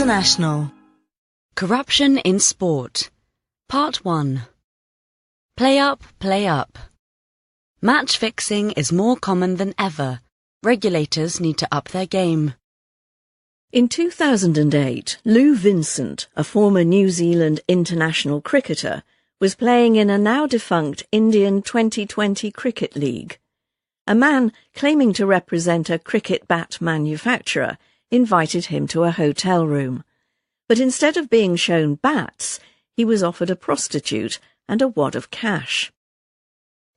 International. Corruption in Sport. Part 1. Play up, play up. Match fixing is more common than ever. Regulators need to up their game. In 2008, Lou Vincent, a former New Zealand international cricketer, was playing in a now-defunct Indian T20 cricket league. A man claiming to represent a cricket bat manufacturer invited him to a hotel room. But instead of being shown bats, he was offered a prostitute and a wad of cash.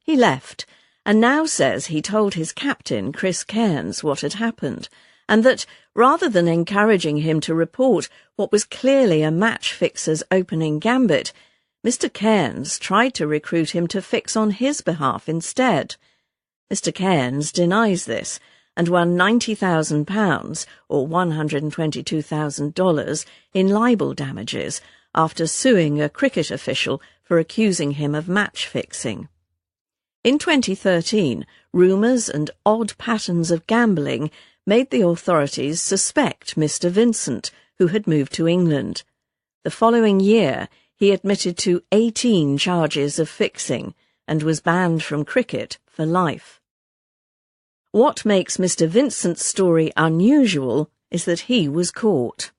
He left, and now says he told his captain, Chris Cairns, what had happened, and that, rather than encouraging him to report what was clearly a match fixer's opening gambit, Mr. Cairns tried to recruit him to fix on his behalf instead. Mr. Cairns denies this, and won £90,000, or $122,000, in libel damages after suing a cricket official for accusing him of match fixing. In 2013, rumours and odd patterns of gambling made the authorities suspect Mr. Vincent, who had moved to England. The following year, he admitted to 18 charges of fixing and was banned from cricket for life. What makes Mr. Vincent's story unusual is that he was caught.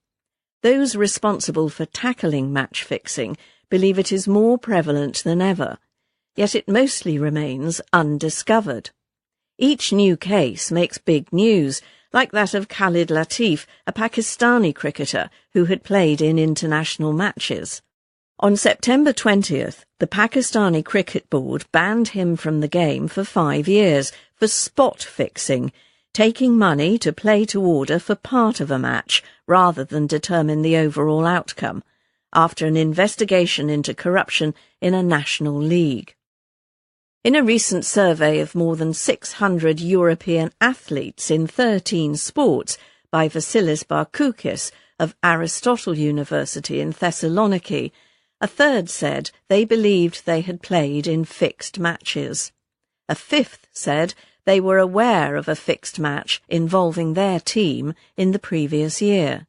Those responsible for tackling match fixing believe it is more prevalent than ever, yet it mostly remains undiscovered. Each new case makes big news, like that of Khalid Latif, a Pakistani cricketer who had played in international matches. On September 20th, the Pakistani Cricket Board banned him from the game for 5 years for spot fixing, taking money to play to order for part of a match rather than determine the overall outcome, after an investigation into corruption in a national league. In a recent survey of more than 600 European athletes in 13 sports by Vasilis Barkoukis of Aristotle University in Thessaloniki, a third said they believed they had played in fixed matches. A fifth said they were aware of a fixed match involving their team in the previous year.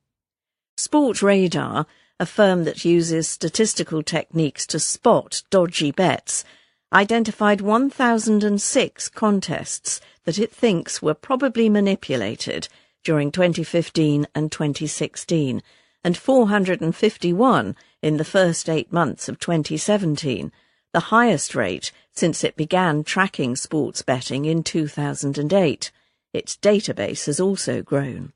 Sportradar, a firm that uses statistical techniques to spot dodgy bets, identified 1,006 contests that it thinks were probably manipulated during 2015 and 2016, and 451 in the first 8 months of 2017, the highest rate since it began tracking sports betting in 2008. Its database has also grown.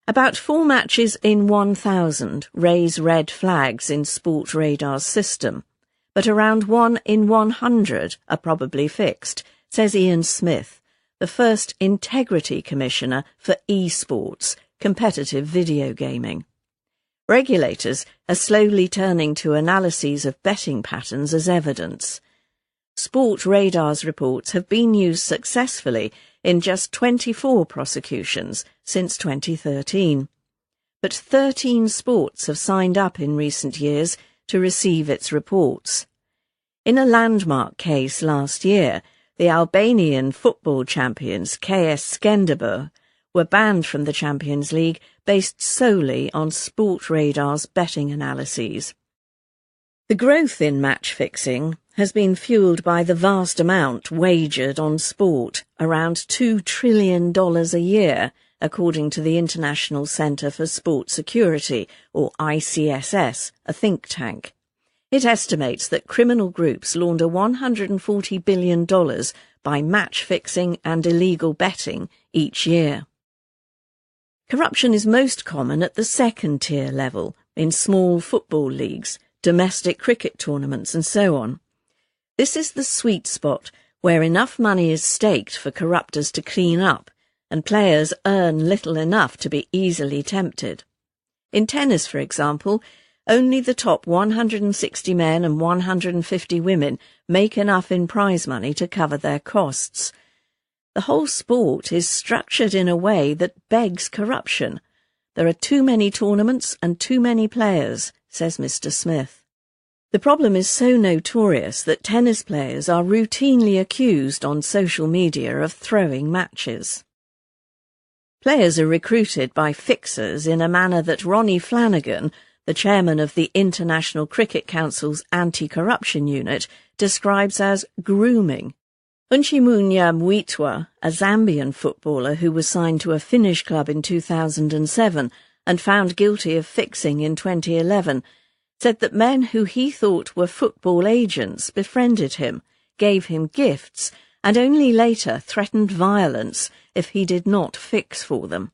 About 4 matches in 1,000 raise red flags in Sportradar's system, but around 1 in 100 are probably fixed, says Ian Smith, the first Integrity Commissioner for eSports, competitive video gaming. Regulators are slowly turning to analyses of betting patterns as evidence. Sportradar's reports have been used successfully in just 24 prosecutions since 2013. But 13 sports have signed up in recent years to receive its reports. In a landmark case last year, the Albanian football champions KS Skenderberg were banned from the Champions League based solely on Sportradar's betting analyses. The growth in match fixing has been fueled by the vast amount wagered on sport, around $2 trillion a year, according to the International Centre for Sport Security, or ICSS, a think tank. It estimates that criminal groups launder $140 billion by match fixing and illegal betting each year. Corruption is most common at the second-tier level, in small football leagues, domestic cricket tournaments and so on. This is the sweet spot where enough money is staked for corruptors to clean up, and players earn little enough to be easily tempted. In tennis, for example, only the top 160 men and 150 women make enough in prize money to cover their costs. The whole sport is structured in a way that begs corruption. There are too many tournaments and too many players, says Mr. Smith. The problem is so notorious that tennis players are routinely accused on social media of throwing matches. Players are recruited by fixers in a manner that Ronnie Flanagan, the chairman of the International Cricket Council's Anti-Corruption Unit, describes as grooming. Unchimunya Mwitwa, a Zambian footballer who was signed to a Finnish club in 2007 and found guilty of fixing in 2011, said that men who he thought were football agents befriended him, gave him gifts, and only later threatened violence if he did not fix for them.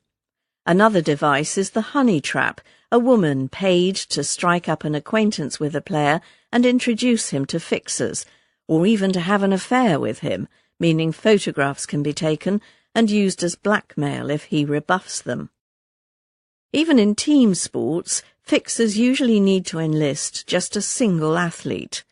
Another device is the honey trap, a woman paid to strike up an acquaintance with a player and introduce him to fixers, or even to have an affair with him, meaning photographs can be taken and used as blackmail if he rebuffs them. Even in team sports, fixers usually need to enlist just a single athlete.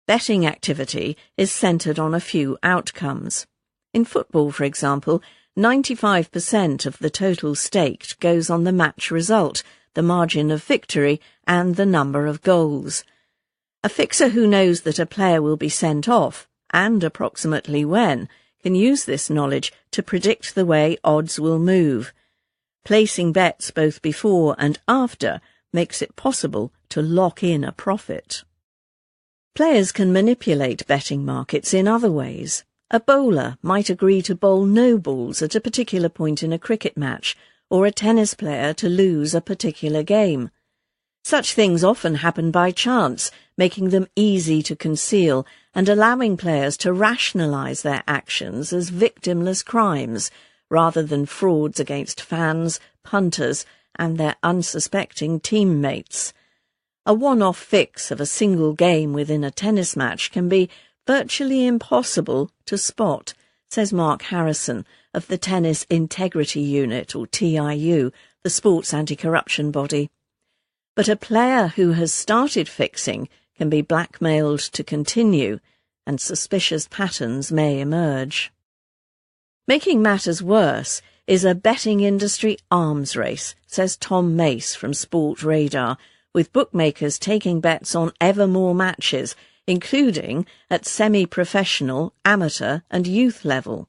Betting activity is centred on a few outcomes. In football, for example, 95% of the total staked goes on the match result, the margin of victory, and the number of goals. A fixer who knows that a player will be sent off, and approximately when, can use this knowledge to predict the way odds will move. Placing bets both before and after makes it possible to lock in a profit. Players can manipulate betting markets in other ways. A bowler might agree to bowl no balls at a particular point in a cricket match, or a tennis player to lose a particular game. Such things often happen by chance, making them easy to conceal and allowing players to rationalise their actions as victimless crimes, rather than frauds against fans, punters, and their unsuspecting teammates. A one-off fix of a single game within a tennis match can be virtually impossible to spot, says Mark Harrison of the Tennis Integrity Unit, or TIU, the sports anti-corruption body. But a player who has started fixing can be blackmailed to continue, and suspicious patterns may emerge. Making matters worse is a betting industry arms race, says Tom Mace from Sport Radar, with bookmakers taking bets on ever more matches, including at semi-professional, amateur and youth level.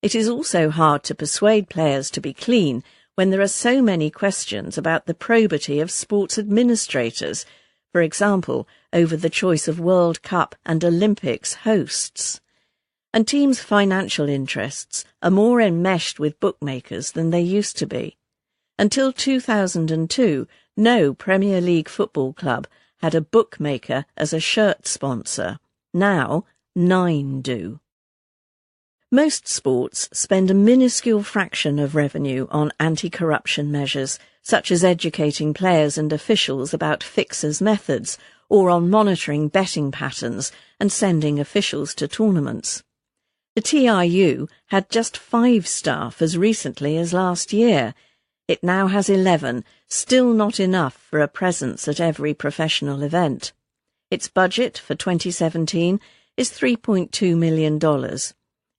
It is also hard to persuade players to be clean when there are so many questions about the probity of sports administrators, for example, over the choice of World Cup and Olympics hosts. And teams' financial interests are more enmeshed with bookmakers than they used to be. Until 2002, no Premier League football club had a bookmaker as a shirt sponsor. Now, 9 do. Most sports spend a minuscule fraction of revenue on anti-corruption measures, such as educating players and officials about fixers' methods, or on monitoring betting patterns and sending officials to tournaments. The TIU had just 5 staff as recently as last year. It now has 11, still not enough for a presence at every professional event. Its budget for 2017 is $3.2 million.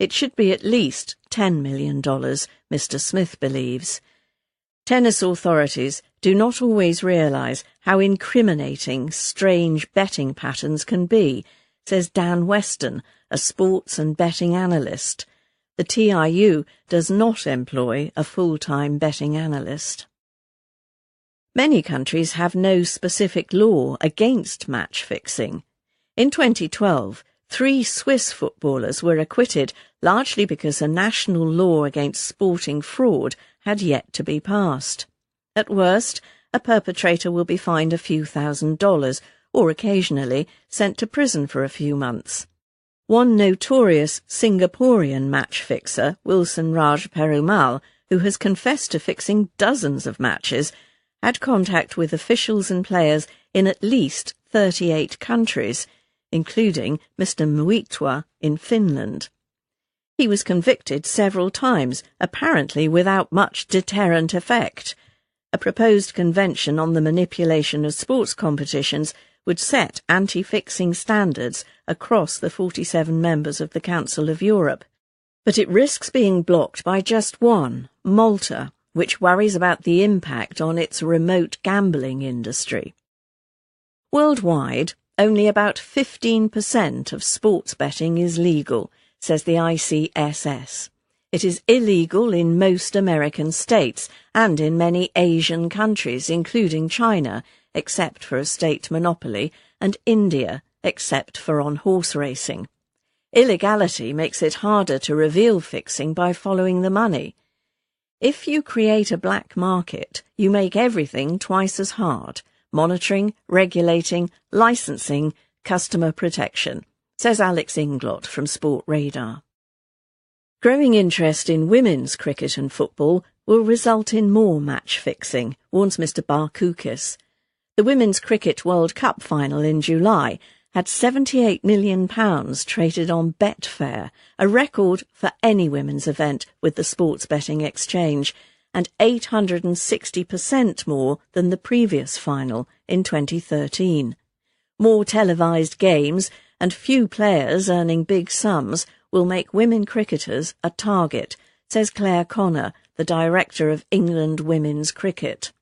It should be at least $10 million, Mr. Smith believes. Tennis authorities do not always realise how incriminating strange betting patterns can be, says Dan Weston, a sports and betting analyst. The TIU does not employ a full-time betting analyst. Many countries have no specific law against match fixing. In 2012, 3 Swiss footballers were acquitted largely because a national law against sporting fraud had yet to be passed. At worst, a perpetrator will be fined a few $1,000s or occasionally sent to prison for a few months. One notorious Singaporean match fixer, Wilson Raj Perumal, who has confessed to fixing dozens of matches, had contact with officials and players in at least 38 countries, including Mr. Mwitwa in Finland. He was convicted several times, apparently without much deterrent effect. A proposed convention on the manipulation of sports competitions would set anti-fixing standards across the 47 members of the Council of Europe. But it risks being blocked by just one, Malta, which worries about the impact on its remote gambling industry. Worldwide, only about 15% of sports betting is legal, says the ICSS. It is illegal in most American states and in many Asian countries, including China, except for a state monopoly, and India, except for on horse racing. Illegality makes it harder to reveal fixing by following the money. If you create a black market, you make everything twice as hard: monitoring, regulating, licensing, customer protection, says Alex Inglot from Sport Radar. Growing interest in women's cricket and football will result in more match fixing, warns Mr Barkoukis. The Women's Cricket World Cup final in July had £78 million traded on Betfair, a record for any women's event with the sports betting exchange, and 860% more than the previous final in 2013. More televised games and few players earning big sums will make women cricketers a target, says Claire Connor, the director of England Women's Cricket.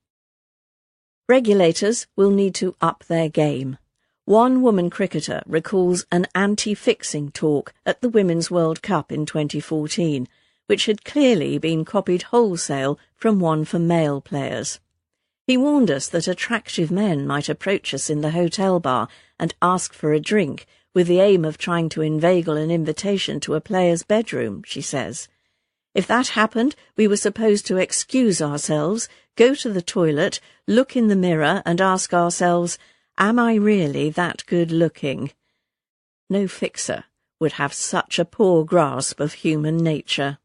Regulators will need to up their game. One woman cricketer recalls an anti-fixing talk at the Women's World Cup in 2014, which had clearly been copied wholesale from one for male players. He warned us that attractive men might approach us in the hotel bar and ask for a drink, with the aim of trying to inveigle an invitation to a player's bedroom, she says. If that happened, we were supposed to excuse ourselves, go to the toilet, look in the mirror and ask ourselves, am I really that good looking? No fixer would have such a poor grasp of human nature.